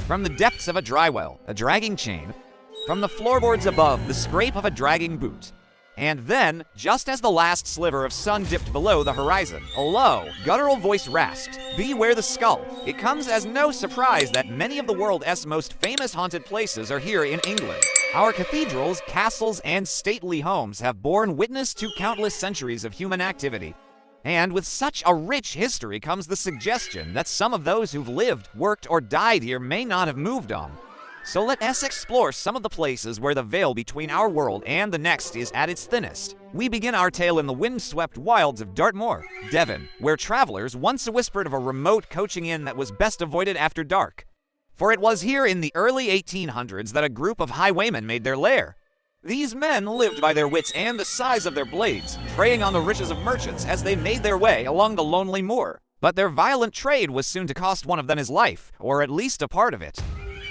From the depths of a dry well, a dragging chain. From the floorboards above, the scrape of a dragging boot. And then, just as the last sliver of sun dipped below the horizon, a low, guttural voice rasped, "Beware the skull." It comes as no surprise that many of the world's most famous haunted places are here in England. Our cathedrals, castles, and stately homes have borne witness to countless centuries of human activity. And with such a rich history comes the suggestion that some of those who've lived, worked, or died here may not have moved on. So let us explore some of the places where the veil between our world and the next is at its thinnest. We begin our tale in the windswept wilds of Dartmoor, Devon, where travelers once whispered of a remote coaching inn that was best avoided after dark. For it was here in the early 1800s that a group of highwaymen made their lair. These men lived by their wits and the size of their blades, preying on the riches of merchants as they made their way along the lonely moor. But their violent trade was soon to cost one of them his life, or at least a part of it.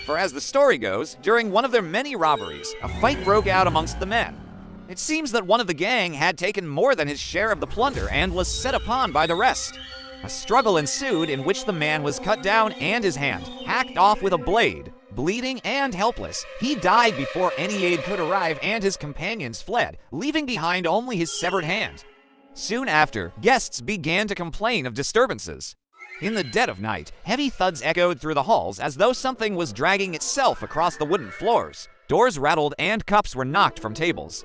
For as the story goes, during one of their many robberies, a fight broke out amongst the men. It seems that one of the gang had taken more than his share of the plunder and was set upon by the rest. A struggle ensued in which the man was cut down and his hand hacked off with a blade. Bleeding and helpless, he died before any aid could arrive and his companions fled, leaving behind only his severed hand. Soon after, guests began to complain of disturbances. In the dead of night, heavy thuds echoed through the halls as though something was dragging itself across the wooden floors. Doors rattled and cups were knocked from tables.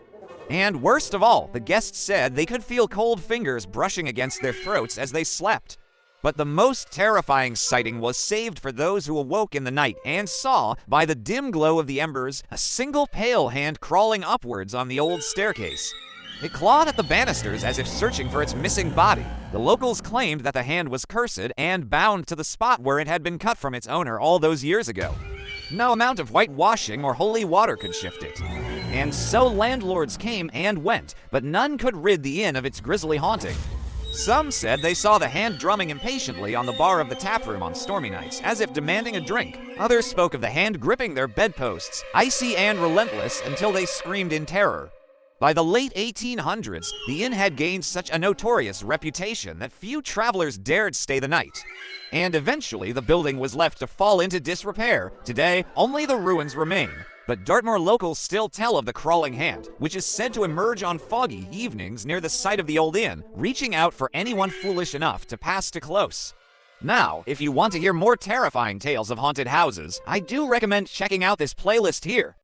And worst of all, the guests said they could feel cold fingers brushing against their throats as they slept. But the most terrifying sighting was saved for those who awoke in the night and saw, by the dim glow of the embers, a single pale hand crawling upwards on the old staircase. It clawed at the banisters as if searching for its missing body. The locals claimed that the hand was cursed and bound to the spot where it had been cut from its owner all those years ago. No amount of whitewashing or holy water could shift it. And so landlords came and went, but none could rid the inn of its grisly haunting. Some said they saw the hand drumming impatiently on the bar of the taproom on stormy nights, as if demanding a drink. Others spoke of the hand gripping their bedposts, icy and relentless, until they screamed in terror. By the late 1800s, the inn had gained such a notorious reputation that few travelers dared stay the night. And eventually, the building was left to fall into disrepair. Today, only the ruins remain. But Dartmoor locals still tell of the crawling hand, which is said to emerge on foggy evenings near the site of the old inn, reaching out for anyone foolish enough to pass too close. Now, if you want to hear more terrifying tales of haunted houses, I do recommend checking out this playlist here.